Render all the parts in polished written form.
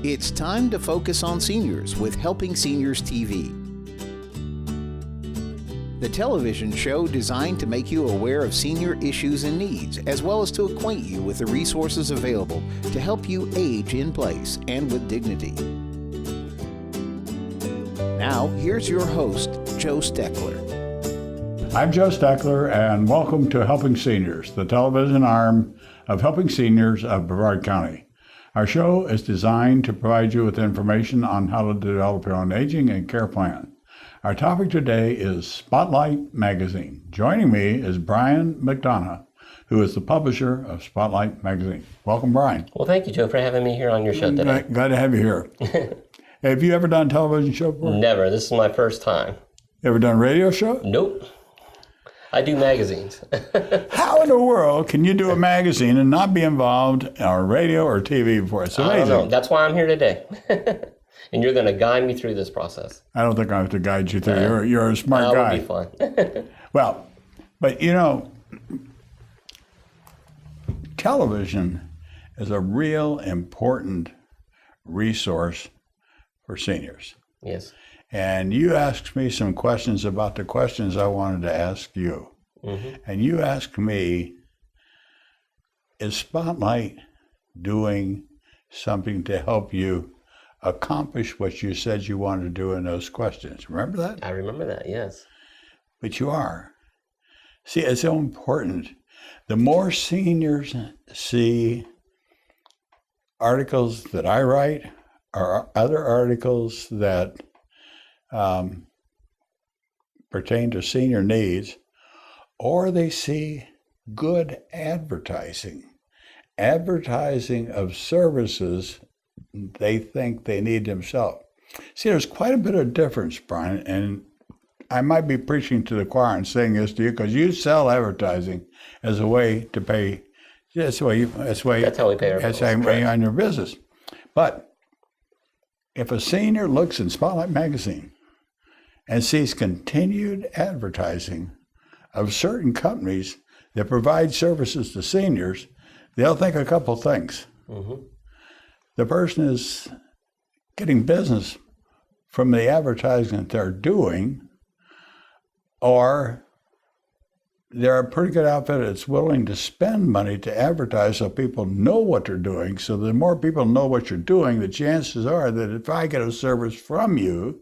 It's time to focus on seniors with Helping Seniors TV. The television show designed to make you aware of senior issues and needs, as well as to acquaint you with the resources available to help you age in place and with dignity. Now, here's your host, Joe Steckler. I'm Joe Steckler, and welcome to Helping Seniors, the television arm of Helping Seniors of Brevard County. Our show is designed to provide you with information on how to develop your own aging and care plan. Our topic today is Spotlight Magazine. Joining me is Bryan McDonough, who is the publisher of Spotlight Magazine. Welcome, Bryan. Well, thank you, Joe, for having me here on your show today. Glad to have you here. Have you ever done a television show before? Never. This is my first time. Ever done a radio show? Nope. I do magazines. How in the world can you do a magazine and not be involved on radio or TV before? It's amazing. I don't know. That's why I'm here today. And you're going to guide me through this process. I don't think I have to guide you through. You're a smart guy. That would be fun. Well, but you know, television is a real important resource for seniors. Yes. And you asked me some questions about the questions I wanted to ask you. Mm-hmm. And you asked me, is Spotlight doing something to help you accomplish what you said you wanted to do in those questions? Remember that? I remember that, yes. But you are. See, it's so important. The more seniors see articles that I write or other articles that pertain to senior needs, or they see good advertising of services they think they need themselves. See, there's quite a bit of difference, Bryan, and I might be preaching to the choir and saying this to you because you sell advertising as a way to pay. That's how we pay our bills. That's how you on your business. But if a senior looks in Spotlight Magazine and sees continued advertising of certain companies that provide services to seniors, they'll think a couple things. Mm-hmm. The person is getting business from the advertising they're doing, or they're a pretty good outfit that's willing to spend money to advertise so people know what they're doing. So the more people know what you're doing, the chances are that if I get a service from you,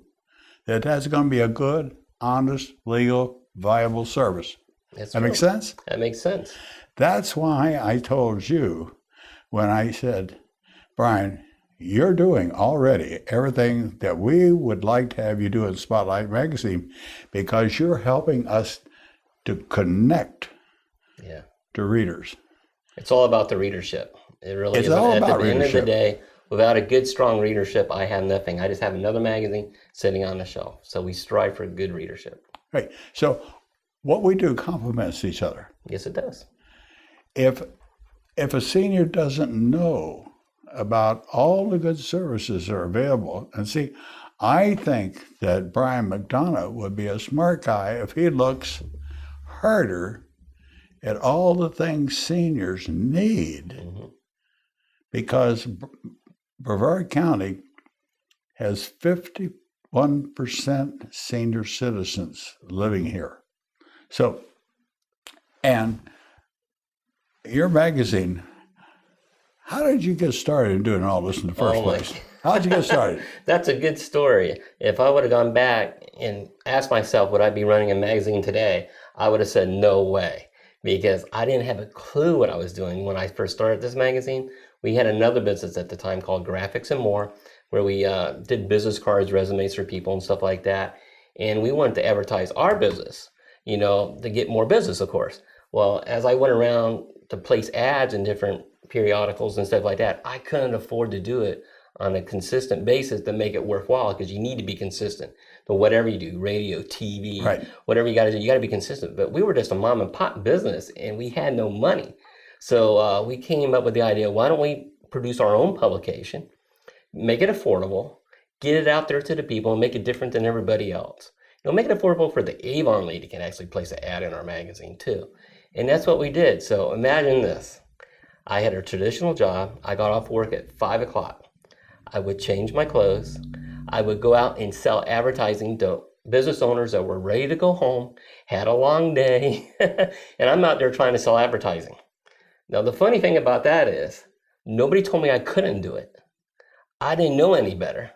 that's going to be a good, honest, legal, viable service. That makes sense? That makes sense. That's why I told you when I said, Bryan, you're doing already everything that we would like to have you do in Spotlight Magazine because you're helping us to connect to readers. It's all about the readership. It really is. It's all about readership. At the end of the day, without a good, strong readership, I have nothing. I just have another magazine sitting on the shelf. So we strive for good readership. Right. So what we do complements each other. Yes, it does. If a senior doesn't know about all the good services that are available, and see, I think that Bryan McDonough would be a smart guy if he looks harder at all the things seniors need. Mm-hmm. Because Brevard County has 51% senior citizens living here. So, and your magazine, how did you get started in doing all this in the first place? How did you get started? That's a good story. If I would have gone back and asked myself, would I be running a magazine today? I would have said no way, because I didn't have a clue what I was doing when I first started this magazine. We had another business at the time called Graphics and More, where we did business cards, resumes for people and stuff like that. And we wanted to advertise our business, you know, to get more business, of course. Well, as I went around to place ads in different periodicals and stuff like that, I couldn't afford to do it on a consistent basis to make it worthwhile, because you need to be consistent. So whatever you do, radio, TV, right, whatever you got to do, you got to be consistent. But we were just a mom and pop business and we had no money. So we came up with the idea, why don't we produce our own publication, make it affordable, get it out there to the people, and make it different than everybody else. You know, make it affordable for the Avon lady can actually place an ad in our magazine too. And that's what we did. So imagine this. I had a traditional job. I got off work at 5 o'clock. I would change my clothes. I would go out and sell advertising to business owners that were ready to go home, had a long day, and I'm out there trying to sell advertising. Now, the funny thing about that is nobody told me I couldn't do it. I didn't know any better.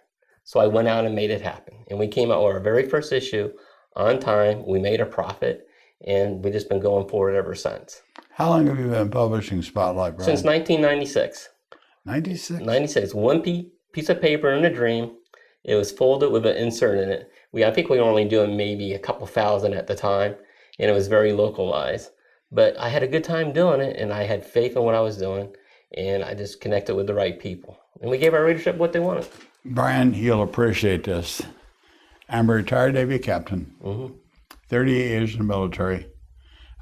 So I went out and made it happen. And we came out with our very first issue on time. We made a profit, and we've just been going forward ever since. How long have you been publishing Spotlight, Bryan? Since 1996. 96? 96. One piece of paper in a dream. It was folded with an insert in it. I think we were only doing maybe a couple thousand at the time, and it was very localized. But I had a good time doing it, and I had faith in what I was doing, and I just connected with the right people. And we gave our readership what they wanted. Bryan, you'll appreciate this. I'm a retired Navy captain, 38 years in the military.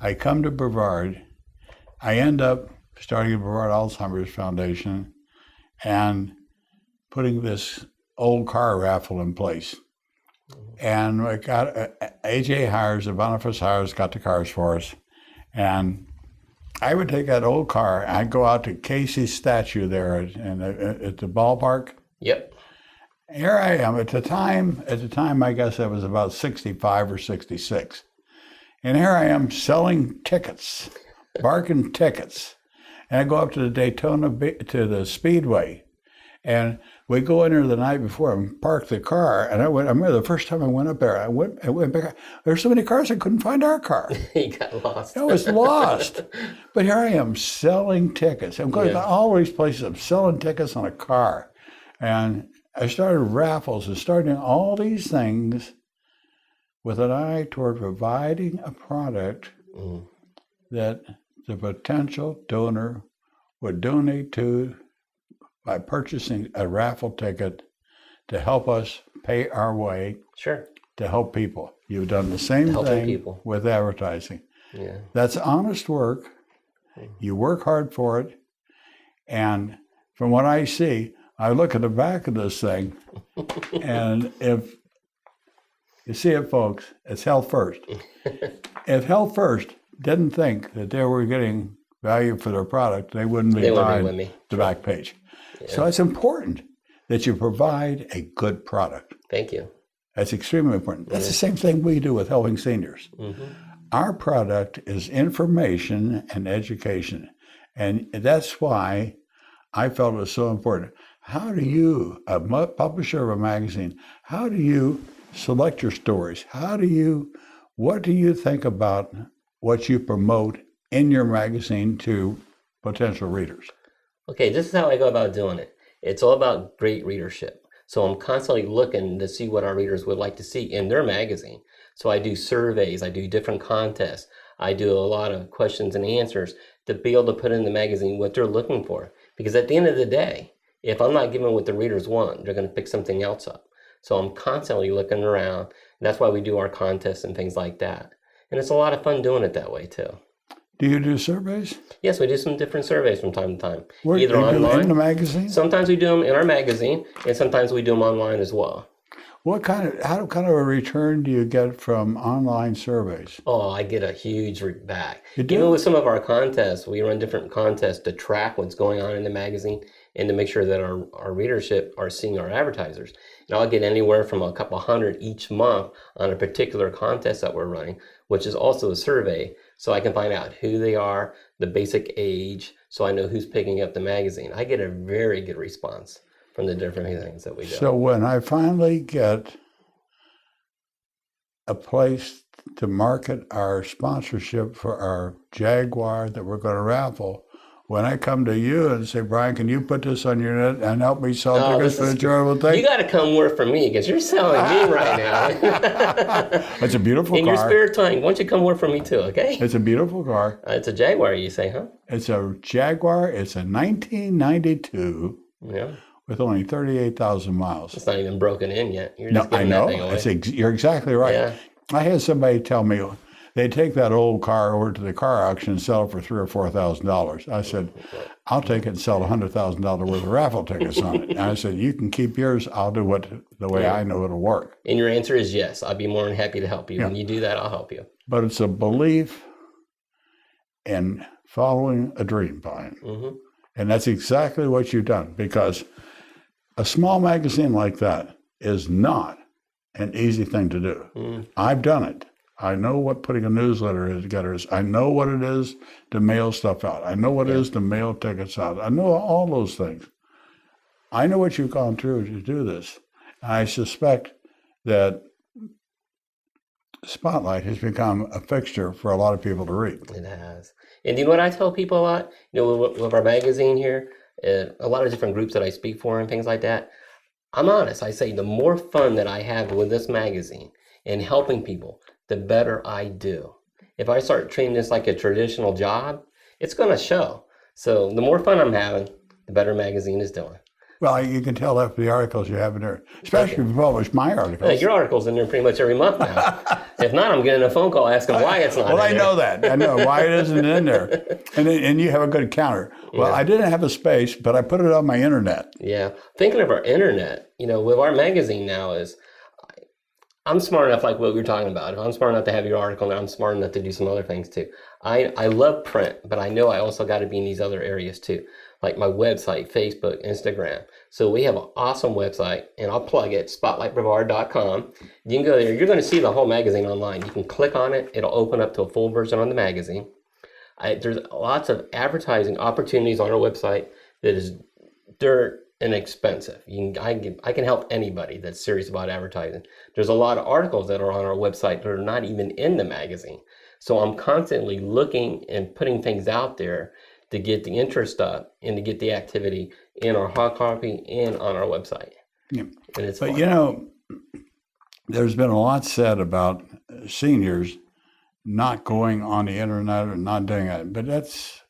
I come to Brevard. I end up starting the Brevard Alzheimer's Foundation and putting this old car raffle in place. And we got AJ Hires, the Boniface Hires, got the cars for us. And I would take that old car, I'd go out to Casey's statue there at the ballpark. Yep. Here I am. At the time, I guess I was about 65 or 66. And here I am selling tickets, barking tickets. And I go up to the Daytona, to the Speedway. And we go in there the night before and park the car. And I remember the first time I went up there, I went back. There's so many cars, I couldn't find our car. You got lost. I was lost. But here I am selling tickets. I'm going to all these places. I'm selling tickets on a car. And I started raffles and starting all these things with an eye toward providing a product that the potential donor would donate to by purchasing a raffle ticket to help us pay our way to help people. You've done the same thing with advertising. Yeah. That's honest work. You work hard for it. And from what I see, I look at the back of this thing, and if you see it, folks, it's Health First. If Health First didn't think that they were getting value for their product, they wouldn't be buying the back page. Yeah. So it's important that you provide a good product. Thank you. That's extremely important. That's the same thing we do with helping seniors. Our product is information and education, and that's why I felt it was so important. How do you, a publisher of a magazine, how do you select your stories? What do you think about what you promote in your magazine to potential readers? Okay, this is how I go about doing it. It's all about great readership. So I'm constantly looking to see what our readers would like to see in their magazine. So I do surveys, I do different contests, I do a lot of questions and answers to be able to put in the magazine what they're looking for. Because at the end of the day, if I'm not giving what the readers want, they're going to pick something else up. So I'm constantly looking around. And that's why we do our contests and things like that. And it's a lot of fun doing it that way, too. Do you do surveys? Yes, we do some different surveys from time to time. Where, either online, in the magazine? Sometimes we do them in our magazine, and sometimes we do them online as well. What kind of a return do you get from online surveys? Oh, I get a huge back. You do? Even with some of our contests, we run different contests to track what's going on in the magazine and to make sure that our readership are seeing our advertisers. And I'll get anywhere from a couple hundred each month on a particular contest that we're running, which is also a survey. So I can find out who they are, the basic age, so I know who's picking up the magazine. I get a very good response from the different things that we do. So when I finally get a place to market our sponsorship for our Jaguar that we're going to raffle, when I come to you and say, Bryan, can you put this on your net and help me sell tickets for the charitable thing? You got to come work for me because you're selling me right now. It's a beautiful car. In your spare time, why don't you come work for me too, okay? It's a beautiful car. It's a Jaguar, you say, huh? It's a Jaguar. It's a 1992 with only 38,000 miles. It's not even broken in yet. You're just I know. You're exactly right. Yeah. I had somebody tell me they take that old car over to the car auction and sell it for $3,000 or $4,000. I said, I'll take it and sell $100,000 worth of raffle tickets on it. And I said, you can keep yours. I'll do it the way I know it'll work. And your answer is yes. I'll be more than happy to help you. When you do that, I'll help you. But it's a belief in following a dream, Bryan. And that's exactly what you've done, because A small magazine like that is not an easy thing to do. I've done it. I know what putting a newsletter together is. I know what it is to mail stuff out. I know what it is to mail tickets out. I know all those things. I know what you've gone through to do this. I suspect that Spotlight has become a fixture for a lot of people to read. It has. And you know what I tell people a lot? With our magazine here, a lot of different groups that I speak for and things like that, I'm honest. I say the more fun that I have with this magazine and helping people, the better I do. If I start treating this like a traditional job, it's going to show. So the more fun I'm having, the better magazine is doing. Well, you can tell that from the articles you have in there, especially if you publish my articles. Yeah, your article's in there pretty much every month now. If not, I'm getting a phone call asking why it's not in there. Well, I know that. I know why it isn't in there. And you have a good counter. Well, I didn't have a space, but I put it on my internet. Yeah. Thinking of our internet, with our magazine now is, I'm smart enough, like what we were talking about. If I'm smart enough to have your article, then I'm smart enough to do some other things too. I love print, but I know I also got to be in these other areas too, like my website, Facebook, Instagram. So we have an awesome website, and I'll plug it, spotlightbrevard.com. You can go there. You're going to see the whole magazine online. You can click on it. It'll open up to a full version on the magazine. There's lots of advertising opportunities on our website that is dirt inexpensive. I can help anybody that's serious about advertising. There's a lot of articles that are on our website that are not even in the magazine. So I'm constantly looking and putting things out there to get the interest up and to get the activity in our hard copy and on our website. Yeah. And it's but fun. There's been a lot said about seniors not going on the internet or not doing it, but that's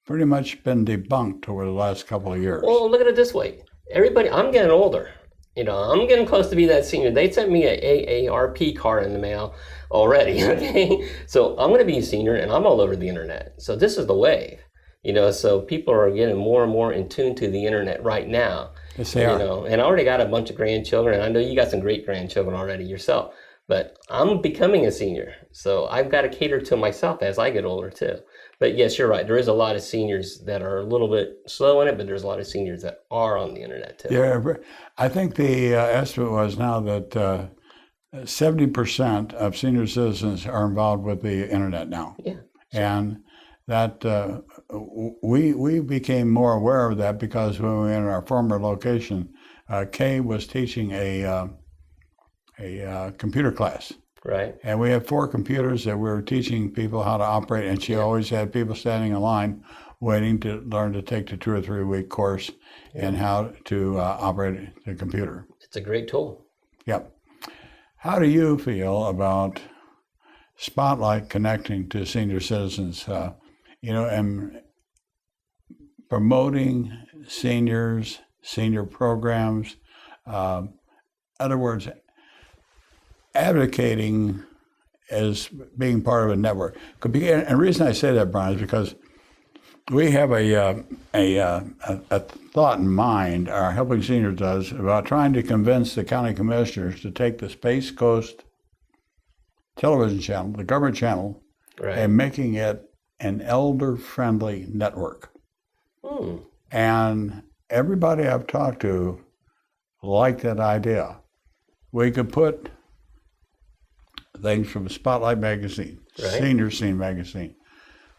pretty much been debunked over the last couple of years. Well, look at it this way. Everybody, I'm getting older. I'm getting close to be that senior. They sent me an AARP card in the mail already, okay? So I'm going to be a senior, and I'm all over the internet. So this is the wave, so people are getting more and more in tune to the internet right now. Yes, they are. And I already got a bunch of grandchildren, and I know you got some great grandchildren already yourself. But I'm becoming a senior, so I've got to cater to myself as I get older too. But yes, you're right. There is a lot of seniors that are a little bit slow in it, but there's a lot of seniors that are on the internet too. Yeah, I think the estimate was now that 70% of senior citizens are involved with the internet now. Yeah. And that we became more aware of that because when we were in our former location, Kay was teaching a computer class. Right. And we had 4 computers that we were teaching people how to operate, and she always had people standing in line waiting to learn to take the 2 or 3 week course and how to operate the computer. It's a great tool. Yep. How do you feel about Spotlight connecting to senior citizens, and promoting seniors, senior programs, in other words, advocating as being part of a network? And the reason I say that, Bryan, is because we have a thought in mind, our Helping Seniors does, about trying to convince the county commissioners to take the Space Coast television channel, the government channel, right, and making it an elder-friendly network. And everybody I've talked to liked that idea. We could put things from Spotlight magazine, right, Senior Scene magazine,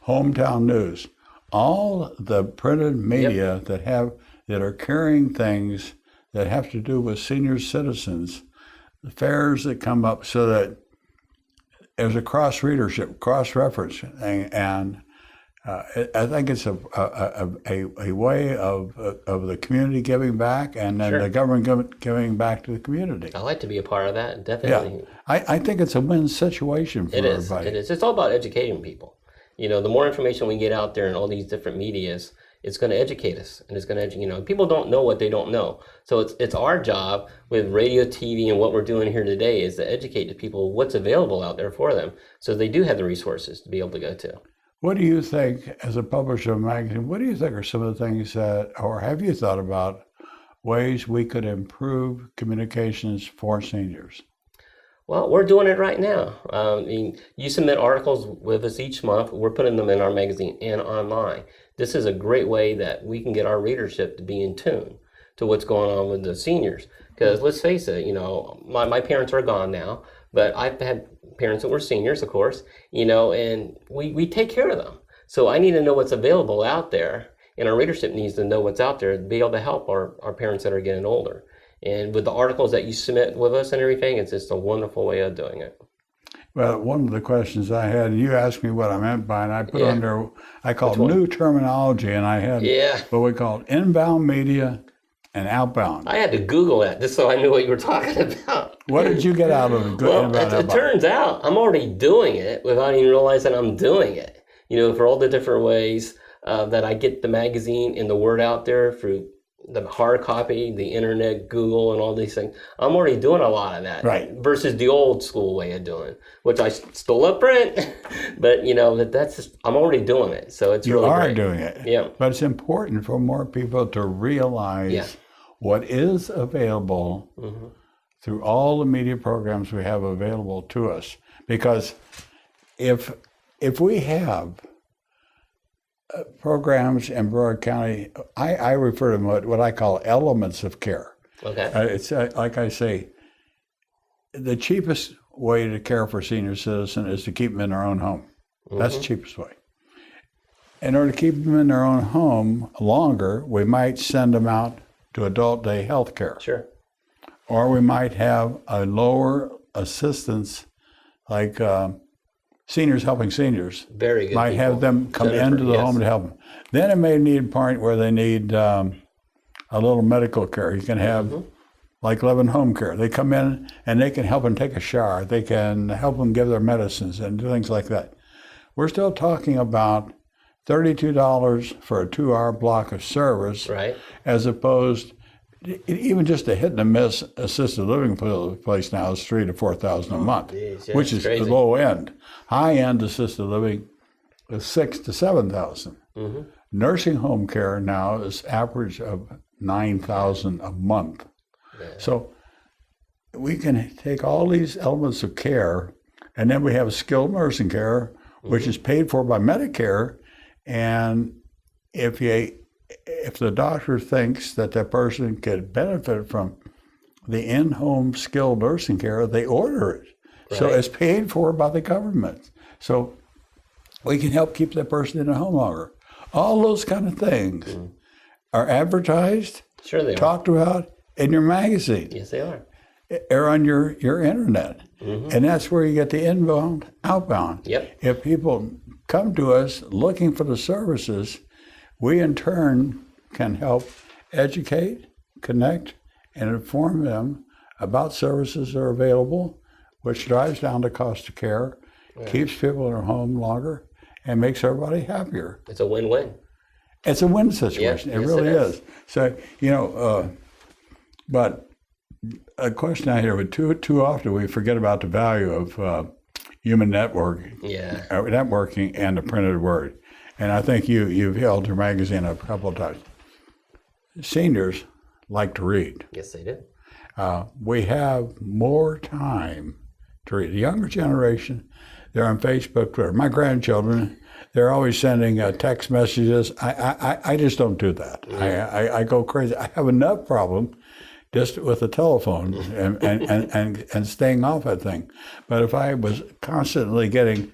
Hometown News, all the printed media that are carrying things that have to do with senior citizens, the fairs that come up, so that there's a cross-readership, cross-reference, and I think it's a way of the community giving back, and then the government giving back to the community. I like to be a part of that, definitely. Yeah, I think it's a win situation for everybody. It is. It's all about educating people. The more information we get out there in all these different medias, it's going to educate us, and it's going to educate. People don't know what they don't know. So it's our job with radio, TV, and what we're doing here today is to educate the people what's available out there for them, so they do have the resources to be able to go to. What do you think, as a publisher of a magazine, what do you think are some of the things that, or have you thought about ways we could improve communications for seniors? Well, we're doing it right now. You submit articles with us each month. We're putting them in our magazine and online. This is a great way that we can get our readership to be in tune. to what's going on with the seniors. Because let's face it, my parents are gone now, but I've had parents that were seniors, of course, and we take care of them. So I need to know what's available out there, and our readership needs to know what's out there to be able to help our parents that are getting older. And with the articles that you submit with us and everything, it's just a wonderful way of doing it. Well, one of the questions I had, you asked me what I meant by it, and I put under, I called new terminology, and I had what we called inbound media and outbound. I had to Google that just so I knew what you were talking about. What did you get out of it? Well, it turns out I'm already doing it without even realizing I'm doing it. For all the different ways that I get the magazine and the word out there through the hard copy, the internet, Google, and all these things. I'm already doing a lot of that, right? Versus the old school way of doing, which I still up print, but that's just, I'm already doing it. So it's really great. You are doing it, yeah. But it's important for more people to realize what is available through all the media programs we have available to us. Because if we have programs in Brevard County, I refer to them what I call elements of care. Okay. It's like I say, the cheapest way to care for a senior citizen is to keep them in their own home. That's the cheapest way. In order to keep them in their own home longer, we might send them out to adult day health care. Sure. Or we might have a lower assistance, like Seniors Helping Seniors. Very good. Might people. have them come into the home to help them. Then it may need a point where they need a little medical care. You can have like Living Home Care. They come in and they can help them take a shower. They can help them give their medicines and do things like that. We're still talking about $32 for a 2-hour block of service, right? As opposed, even just a hit and a miss assisted living place now is $3,000 to $4,000 a month, which is the low end. High end assisted living is $6,000 to $7,000. Nursing home care now is average of $9,000 a month. Yeah. So we can take all these elements of care, and then we have skilled nursing care, which is paid for by Medicare. And if the doctor thinks that person could benefit from the in-home skilled nursing care, they order it. Right. So it's paid for by the government. So we can help keep that person in a home longer. All those kind of things are advertised, talked about in your magazine. Yes, they are. Or on your internet. And that's where you get the inbound, outbound. Yep. If people come to us looking for the services, we in turn can help educate, connect, and inform them about services that are available, which drives down the cost of care, keeps people in their home longer, and makes everybody happier. It's a win-win. It's a win situation. It really is. So, but a question I hear, but too often we forget about the value of human networking and the printed word. And I think you've held your magazine up a couple of times. Seniors like to read. Yes, they do. We have more time to read. The younger generation, they're on Facebook, Twitter. My grandchildren, they're always sending text messages. I just don't do that. I go crazy. I have enough problem just with the telephone and staying off that thing. But if I was constantly getting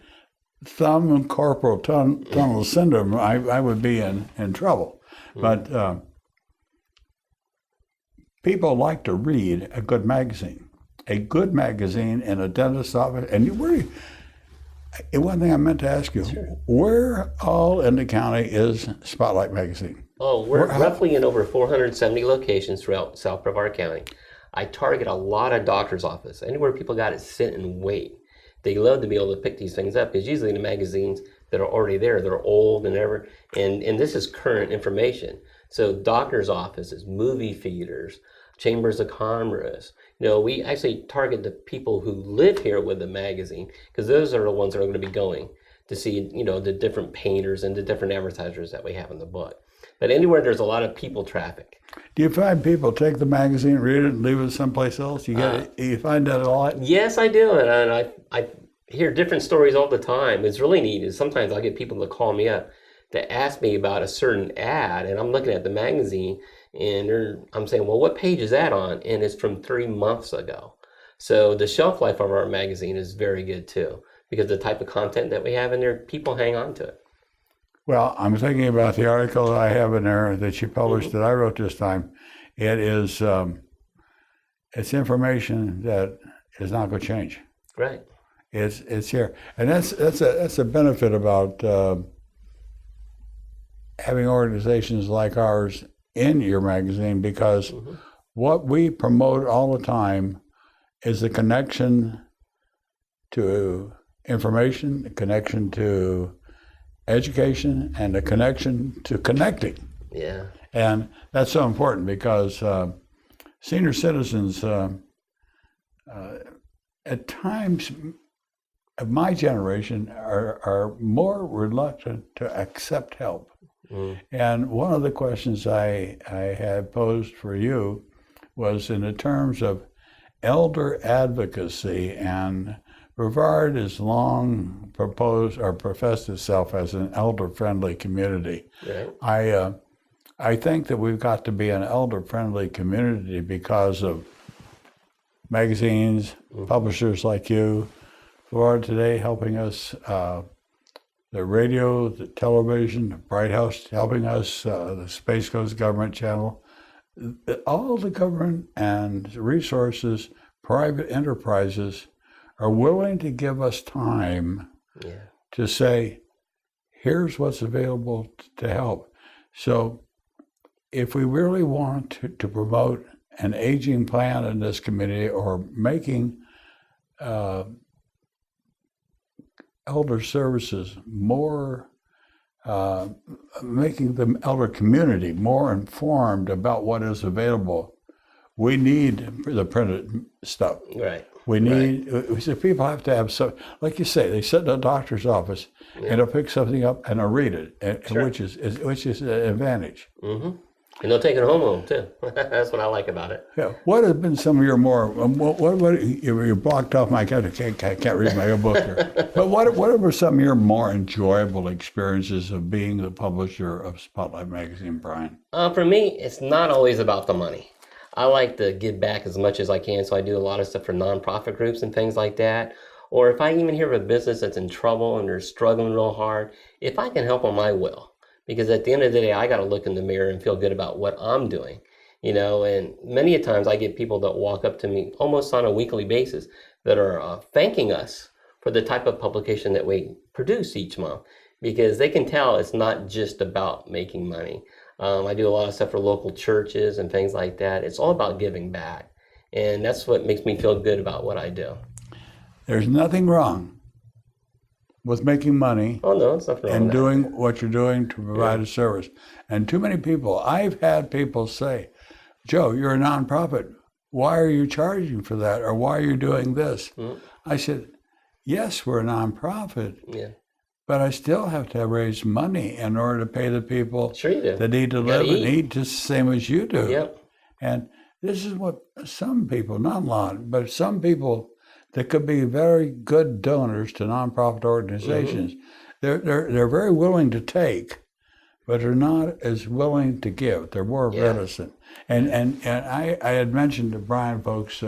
thumb and carpal tunnel syndrome, I would be in trouble. But people like to read a good magazine. A good magazine in a dentist's office. And one thing I meant to ask you, where all in the county is Spotlight Magazine? Oh, we're roughly in over 470 locations throughout South Brevard County. I target a lot of doctor's office. Anywhere people got to sit and wait. They love to be able to pick these things up because usually the magazines that are already there, they're old and and this is current information. So doctor's offices, movie theaters, chambers of commerce. We actually target the people who live here with the magazine because those are the ones that are going to be going to see, the different painters and the different advertisers that we have in the book. But anywhere there's a lot of people traffic. Do you find people take the magazine, read it, and leave it someplace else? You find that a lot? Yes, I do. And I hear different stories all the time. It's really neat. Sometimes I get people to call me up that ask me about a certain ad, and I'm looking at the magazine, and I'm saying, well, what page is that on? And it's from 3 months ago. So the shelf life of our magazine is very good too, because the type of content that we have in there, people hang on to it. Well, I'm thinking about the article that I have in there that you published that I wrote this time. It is, it's information that is not going to change. Right. It's here, and that's a benefit about having organizations like ours in your magazine, because what we promote all the time is the connection to information, the connection to education, and the connection to connecting. Yeah. And that's so important because senior citizens, at times of my generation, are more reluctant to accept help. And one of the questions I had posed for you was in the terms of elder advocacy, and Brevard has long proposed or professed itself as an elder-friendly community. Right. I think that we've got to be an elder-friendly community because of magazines, publishers like you, Brevard Today helping us, the radio, the television, the Bright House helping us, the Space Coast Government Channel, all the government and resources, private enterprises are willing to give us time to say, here's what's available to help. So if we really want to promote an aging plan in this community, or making elder services more, making the elder community more informed about what is available, we need the printed stuff. Right. We need, so people have to have some, like you say, they sit in a doctor's office and they'll pick something up and they'll read it, which is an advantage. And they'll take it home too. That's what I like about it. Yeah. What have been some of your more, you're blocked off my, I can't read my own book here. But what were some of your more enjoyable experiences of being the publisher of Spotlight Magazine, Bryan? For me, it's not always about the money. I like to give back as much as I can, so I do a lot of stuff for nonprofit groups and things like that. Or if I even hear of a business that's in trouble and they're struggling real hard, if I can help them, I will. Because at the end of the day, I got to look in the mirror and feel good about what I'm doing, you know. And many a times I get people that walk up to me almost on a weekly basis that are thanking us for the type of publication that we produce each month, because they can tell it's not just about making money. I do a lot of stuff for local churches and things like that. It's all about giving back. And that's what makes me feel good about what I do. There's nothing wrong with making money and doing what you're doing to provide a service. And too many people, I've had people say, Joe, you're a nonprofit. Why are you charging for that? Or why are you doing this? I said, yes, we're a nonprofit, but I still have to raise money in order to pay the people that need to live and eat just the same as you do. And this is what some people, not a lot, but some people that could be very good donors to nonprofit organizations. They're very willing to take, but they're not as willing to give. They're more reticent. And I had mentioned to Bryan folks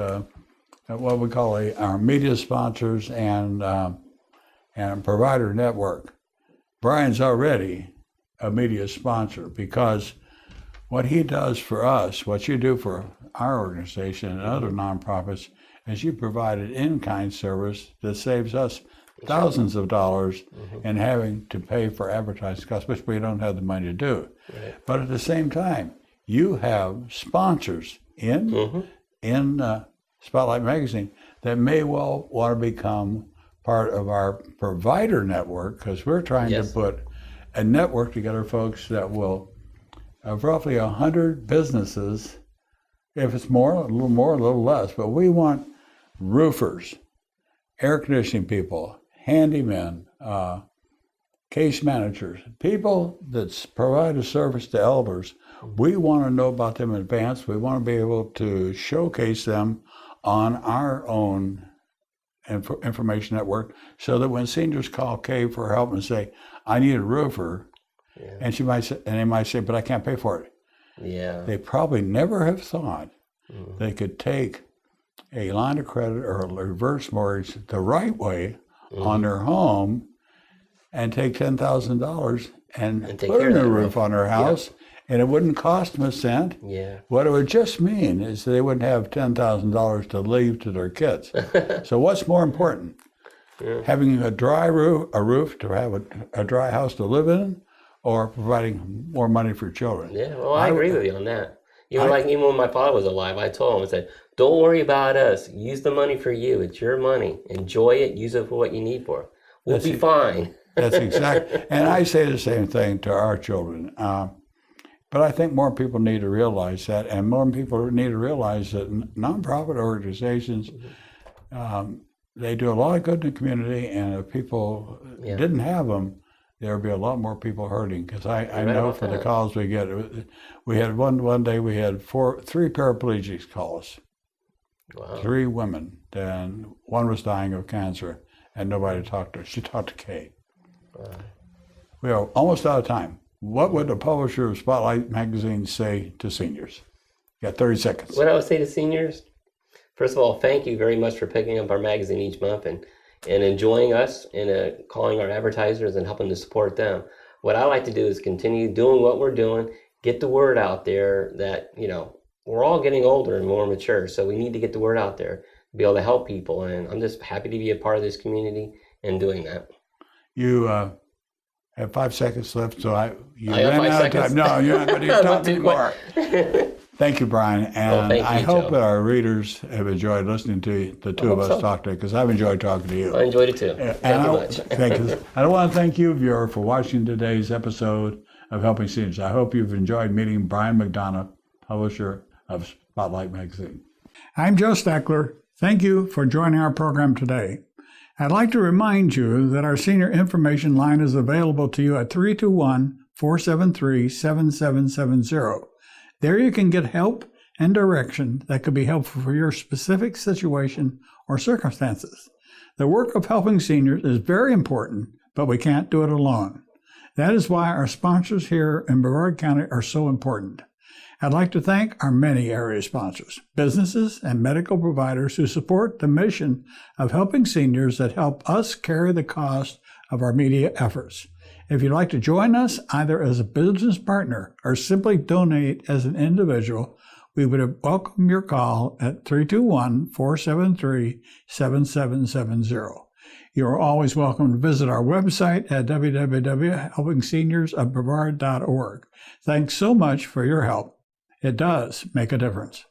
what we call our media sponsors and provider network. Bryan's already a media sponsor, because what he does for us, what you do for our organization and other nonprofits, is you provide an in-kind service that saves us thousands of dollars in having to pay for advertising costs, which we don't have the money to do. But at the same time, you have sponsors in Spotlight Magazine that may well want to become part of our provider network, because we're trying to put a network together, folks, that will have roughly 100 businesses. If it's more, a little more, a little less, but we want roofers, air conditioning people, handymen, case managers, people that provide a service to elders. We want to know about them in advance. We want to be able to showcase them on our own information network, so that when seniors call Kay for help and say, I need a roofer, Yeah. And they might say, but I can't pay for it. Yeah. They probably never have thought they could take a line of credit or a reverse mortgage the right way on their home and take $10,000 and take put care a of new that roof on their house, and it wouldn't cost them a cent. Yeah. What it would just mean is they wouldn't have $10,000 to leave to their kids. So what's more important? Having a dry roof to have a dry house to live in, or providing more money for children? Yeah, well, I agree with you on that. Even when my father was alive, I told him, I said, don't worry about us. Use the money for you. It's your money. Enjoy it. Use it for what you need for. We'll be fine. That's exactly. And I say the same thing to our children. But I think more people need to realize that, and more people need to realize that nonprofit organizations, they do a lot of good in the community, and if people didn't have them, there would be a lot more people hurting. Because I know for the calls we get, we had one day we had three paraplegics call us. Wow. 3 women, and one was dying of cancer, and nobody talked to her. She talked to Kate. Wow. We are almost out of time. What would the publisher of Spotlight magazine say to seniors? You got 30 seconds. What I would say to seniors, first of all, thank you very much for picking up our magazine each month and enjoying us and calling our advertisers and helping to support them. What I like to do is continue doing what we're doing, get the word out there that, we're all getting older and more mature, so we need to get the word out there to be able to help people. And I'm just happy to be a part of this community and doing that. You have 5 seconds left, so you ran out of time. No, you're not going to talk anymore. Thank you, Bryan. And I hope that our readers have enjoyed listening to the two of us talk today, because I've enjoyed talking to you. I enjoyed it too. Thank you much. Thank you. I want to thank you, viewer, for watching today's episode of Helping Seniors. I hope you've enjoyed meeting Bryan McDonough, publisher of Spotlight magazine. I'm Joe Steckler. Thank you for joining our program today. I'd like to remind you that our senior information line is available to you at 321-473-7770. There you can get help and direction that could be helpful for your specific situation or circumstances. The work of helping seniors is very important, but we can't do it alone. That is why our sponsors here in Brevard County are so important. I'd like to thank our many area sponsors, businesses and medical providers who support the mission of helping seniors that help us carry the cost of our media efforts. If you'd like to join us either as a business partner or simply donate as an individual, we would welcome your call at 321-473-7770. You are always welcome to visit our website at www.helpingseniorsofbrevard.org. Thanks so much for your help. It does make a difference.